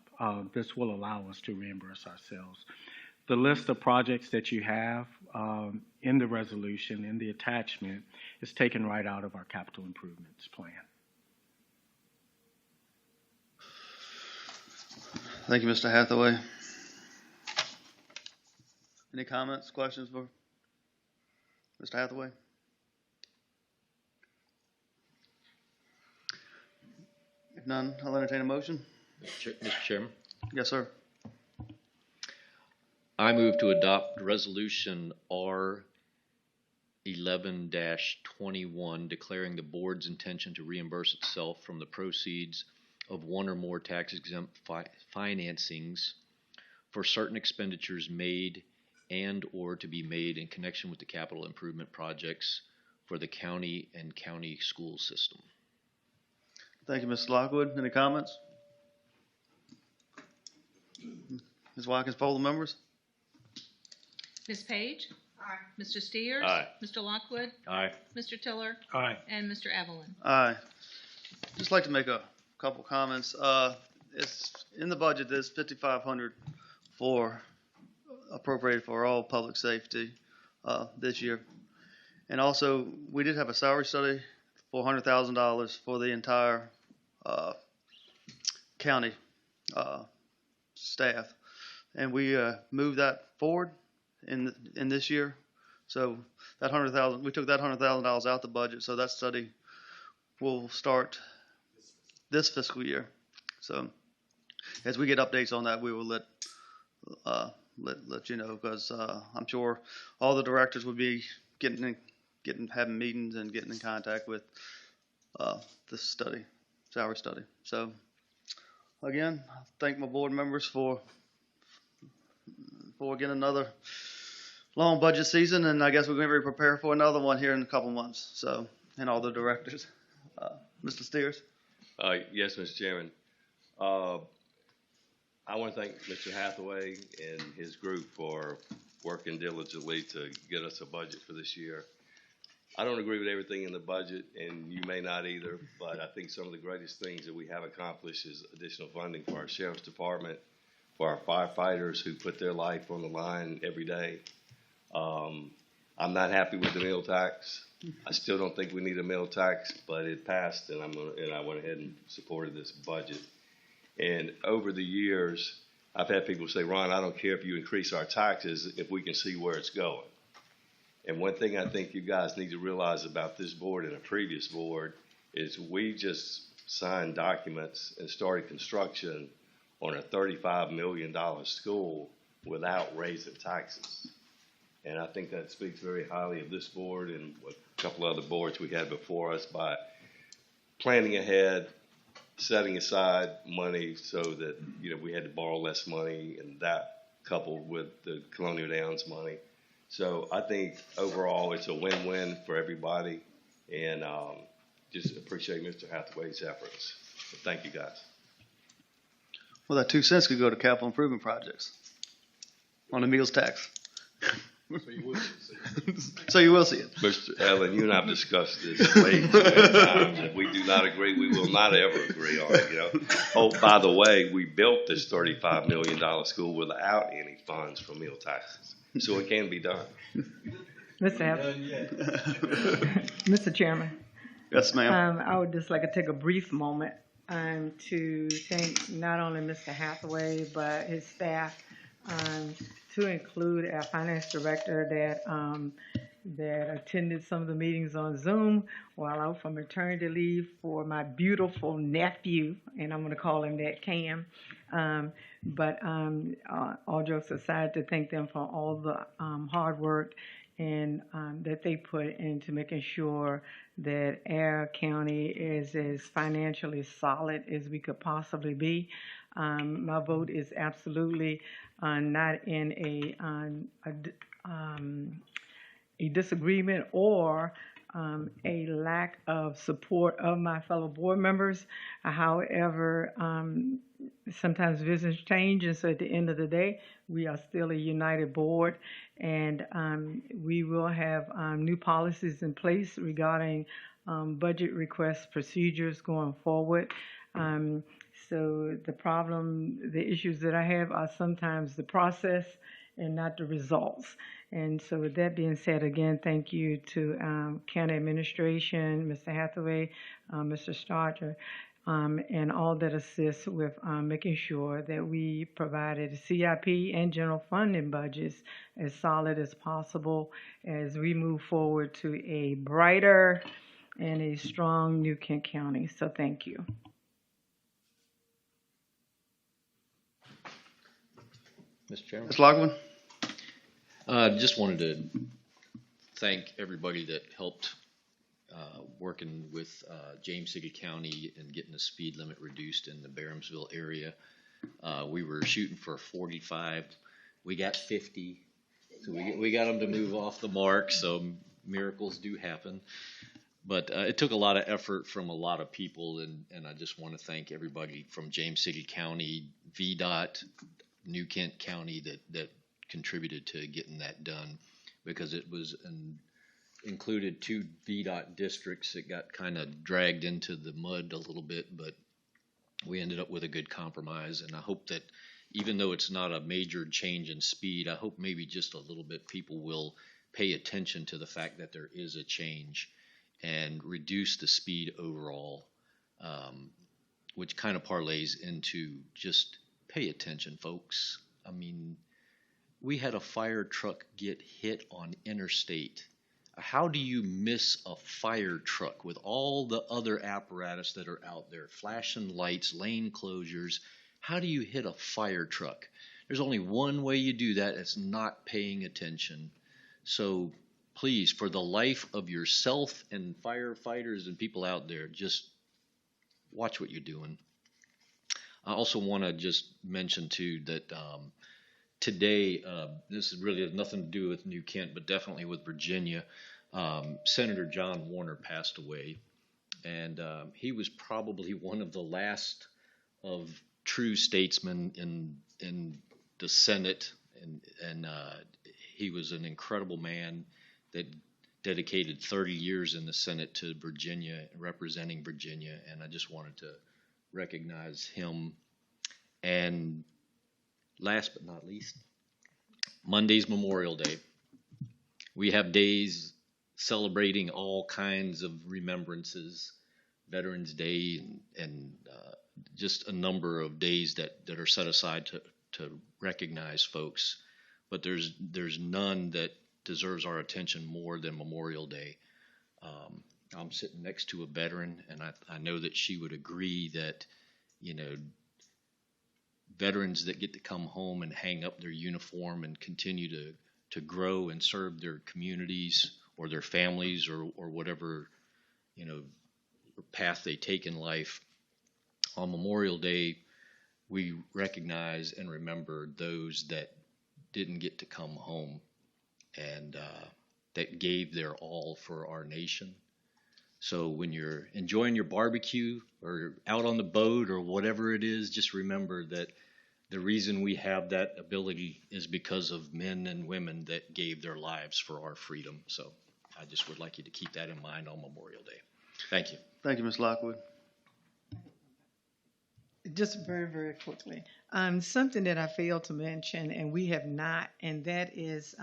this will allow us to reimburse ourselves. The list of projects that you have in the resolution, in the attachment, is taken right out of our capital improvements plan. Thank you, Mr. Hathaway. Any comments, questions for Mr. Hathaway? If none, I'll entertain a motion. Mr. Chairman, Yes, sir. I move to adopt Resolution R 11-21, declaring the board's intention to reimburse itself from the proceeds of one or more tax-exempt financings for certain expenditures made and or to be made in connection with the capital improvement projects for the county and county school system. Thank you, Mr. Lockwood. Any comments? Ms. Watkins, poll the members. Ms. Page? Aye. Mr. Steers? Aye. Mr. Lockwood? Aye. Mr. Tiller? Aye. And Mr. Evelyn? Aye. Just like to make a couple comments. It's in the budget. There's $5,500 for appropriated for all public safety this year, and also we did have a salary study for $100,000 for the entire county staff, and we moved that forward in this year. So that $100,000, we took that $100,000 out the budget, so that study will start this fiscal year. So as we get updates on that, we will let you know, because I'm sure all the directors would be having meetings and getting in contact with this study, salary study. So again, I thank my board members for again another long budget season, and I guess we're going to be prepared for another one here in a couple months. So, and all the directors, Mr. Steers. Yes, Mr. Chairman. I want to thank Mr. Hathaway and his group for working diligently to get us a budget for this year. I don't agree with everything in the budget, and you may not either, but I think some of the greatest things that we have accomplished is additional funding for our sheriff's department, for our firefighters who put their life on the line every day. I'm not happy with the meal tax. I still don't think we need a meal tax, but it passed, and I went ahead and supported this budget. And over the years, I've had people say, Ron, I don't care if you increase our taxes if we can see where it's going. And one thing I think you guys need to realize about this board and a previous board is we just signed documents and started construction on a $35 million school without raising taxes. And I think that speaks very highly of this board and a couple other boards we had before us by planning ahead, setting aside money so that, we had to borrow less money, and that coupled with the Colonial Downs money. So I think overall it's a win-win for everybody, and just appreciate Mr. Hathaway's efforts. So thank you, guys. Well, that 2 cents could go to capital improvement projects on the meals tax. So you will see it. Mr. Allen, you and I have discussed this way too many times. If we do not agree, we will not ever agree on it. Oh, by the way, we built this $35 million school without any funds from meal taxes, so it can be done. Mr. Chairman. Yes, ma'am. I would just like to take a brief moment to thank not only Mr. Hathaway but his staff, to include our finance director that attended some of the meetings on Zoom while out from maternity leave for my beautiful nephew, and I'm going to call him that, Cam. But all jokes aside, to thank them for all the hard work and that they put into making sure that our county is as financially solid as we could possibly be. My vote is absolutely not in a disagreement or a lack of support of my fellow board members. However, sometimes visions change, and so at the end of the day, we are still a united board, and we will have new policies in place regarding budget request procedures going forward. So the issues that I have are sometimes the process and not the results. And so with that being said, again, thank you to county administration, Mr. Hathaway, Mr. Starcher, and all that assists with making sure that we provided CIP and general funding budgets as solid as possible as we move forward to a brighter and a strong New Kent County. So thank you. Mr. Chairman? Ms. Lockwood? Just wanted to thank everybody that helped working with James City County and getting the speed limit reduced in the Barhamsville area. We were shooting for 45. We got 50. So we got them to move off the mark, so miracles do happen. But it took a lot of effort from a lot of people, and I just want to thank everybody from James City County, VDOT, New Kent County that contributed to getting that done, because it was included 2 VDOT districts that got kind of dragged into the mud a little bit, but we ended up with a good compromise. And I hope that even though it's not a major change in speed, I hope maybe just a little bit people will pay attention to the fact that there is a change and reduce the speed overall, which kind of parlays into just pay attention, folks. I mean, we had a fire truck get hit on interstate. How do you miss a fire truck with all the other apparatus that are out there, flashing lights, lane closures? How do you hit a fire truck? There's only one way you do that. It's not paying attention. So please, for the life of yourself and firefighters and people out there, just watch what you're doing. I also want to just mention too that today, this really has nothing to do with New Kent, but definitely with Virginia. Senator John Warner passed away, and he was probably one of the last of true statesmen in the Senate, and he was an incredible man that dedicated 30 years in the Senate to Virginia, representing Virginia, and I just wanted to recognize him. And last but not least, Monday's Memorial Day. We have days celebrating all kinds of remembrances, Veterans Day, and just a number of days that are set aside to recognize folks. But there's none that deserves our attention more than Memorial Day. I'm sitting next to a veteran, and I know that she would agree that, you know, veterans that get to come home and hang up their uniform and continue to grow and serve their communities or their families or whatever, you know, path they take in life. On Memorial Day, we recognize and remember those that didn't get to come home and that gave their all for our nation. So when you're enjoying your barbecue or out on the boat or whatever it is, just remember that the reason we have that ability is because of men and women that gave their lives for our freedom. So I just would like you to keep that in mind on Memorial Day. Thank you. Thank you, Ms. Lockwood. Just very, very quickly. Something that I failed to mention, and we have not, and that is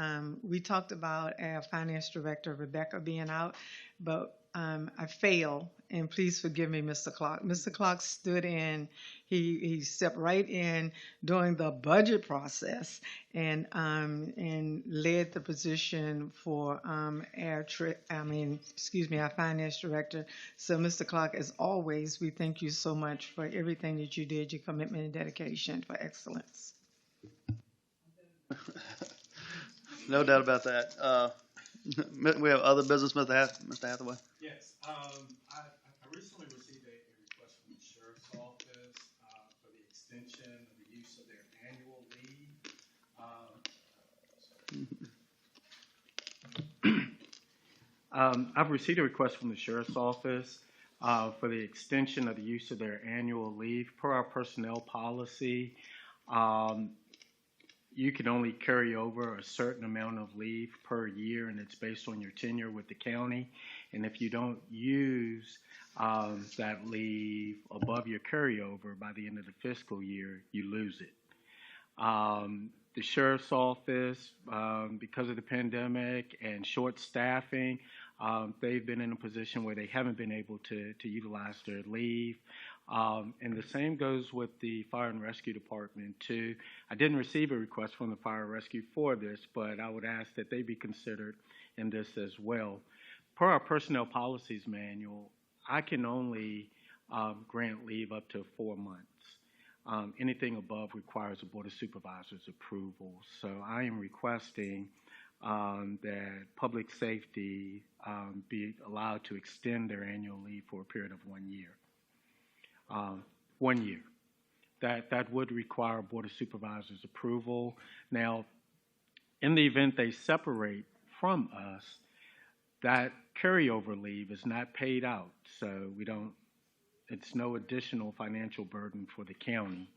we talked about our finance director, Rebecca, being out, but I failed, and please forgive me, Mr. Clark. Mr. Clark stood in, he stepped right in during the budget process and led the position for our finance director. So, Mr. Clark, as always, we thank you so much for everything that you did, your commitment and dedication for excellence. No doubt about that. We have other business, Mr. Hathaway. Yes, I recently received a request from the Sheriff's Office for the extension of the use of their annual leave. I've received a request from the Sheriff's Office for the extension of the use of their annual leave. Per our personnel policy, you can only carry over a certain amount of leave per year, and it's based on your tenure with the county. And if you don't use that leave above your carryover by the end of the fiscal year, you lose it. The sheriff's office, because of the pandemic and short staffing, they've been in a position where they haven't been able to utilize their leave. And the same goes with the fire and rescue department too. I didn't receive a request from the fire and rescue for this, but I would ask that they be considered in this as well. Per our personnel policies manual, I can only grant leave up to 4 months. Anything above requires a Board of Supervisors approval. So I am requesting that public safety be allowed to extend their annual leave for a period of 1 year. 1 year. That would require Board of Supervisors approval. Now, in the event they separate from us, that carryover leave is not paid out, so it's no additional financial burden for the county,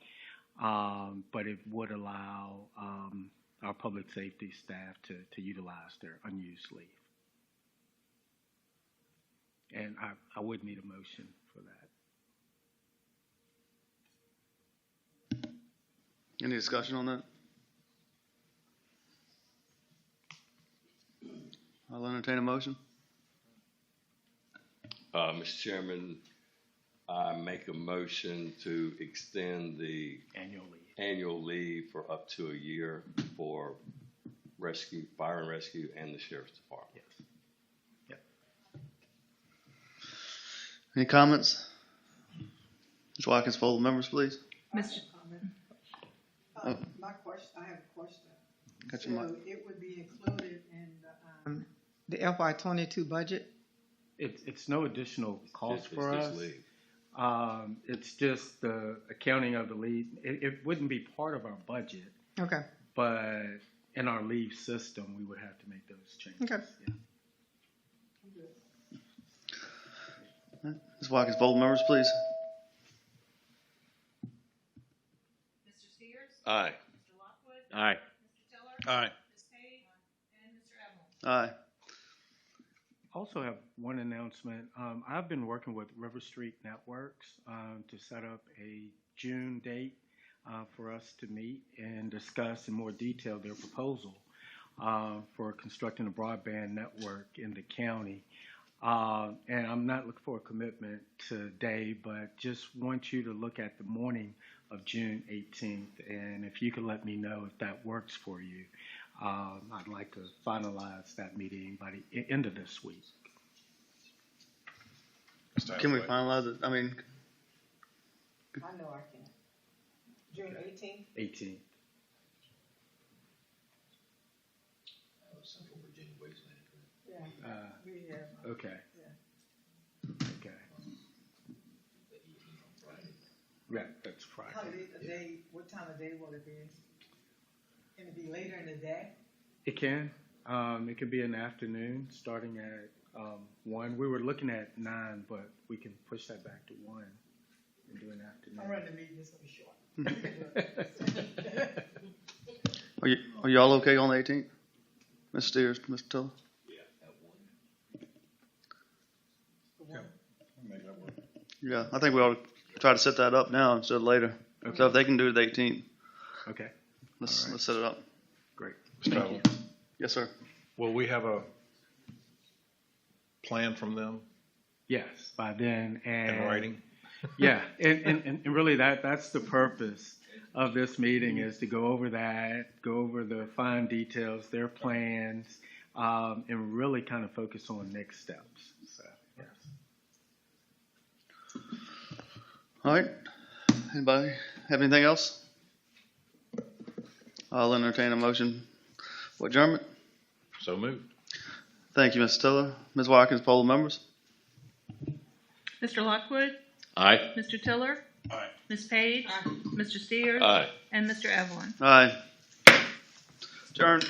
but it would allow our public safety staff to utilize their unused leave. And I would need a motion for that. Any discussion on that? I'll entertain a motion. Mr. Chairman, I make a motion to extend the annual leave for up to a year for rescue, fire and rescue, and the sheriff's department. Yes. Yep. Any comments? Ms. Watkins, poll the members, please. Mr. My question, I have a question. Got your mic. So it would be included in the FY22 budget? It's no additional cost for It's us. just leave. It's just the accounting of the leave. It wouldn't be part of our budget, Okay, but in our leave system, we would have to make those changes. okay. Yeah. Ms. Watkins, poll the members, please. Mr. Steers? Aye. Mr. Lockwood? Aye. Mr. Tiller? Aye. Ms. Page? And Mr. Evelyn? Aye. Also have one announcement. I've been working with River Street Networks to set up a June date for us to meet and discuss in more detail their proposal for constructing a broadband network in the county. And I'm not looking for a commitment today, but just want you to look at the morning of June 18th. And if you could let me know if that works for you. I'd like to finalize that meeting by the end of this week. Can we finalize it? I mean, I know I can. June 18th? 18th. Central Virginia Waste Management. Yeah. We have. Okay. Yeah. Okay. The evening on Friday. Yeah, that's Friday. How late a day, what time of day will it be? Can it be later in the day? It can. It could be in the afternoon, starting at 1. We were looking at 9, but we can push that back to 1 and do an afternoon. I'm running the meeting, it's gonna be short. are y'all okay on the 18th? Mr. Steers, Mr. Tiller? Make that work. Yeah, I think we ought to try to set that up now instead of later. Okay. So if they can do the 18th, Okay. let's All right. let's set it up. Great. Mr. Thank you. Evelyn, Yes, sir. will we have a plan from them Yes, by then. And in writing? Yeah, and really that's the purpose of this meeting, is to go over that, go over the fine details, their plans, and really kind of focus on next steps. So, yes. All right. Anybody have anything else? I'll entertain a motion for adjournment. So moved. Thank you, Mr. Tiller. Ms. Watkins, poll the members. Mr. Lockwood? Aye. Mr. Tiller? Aye. Ms. Page? Mr. Steers? Aye. And Mr. Evelyn? Aye. Adjourned.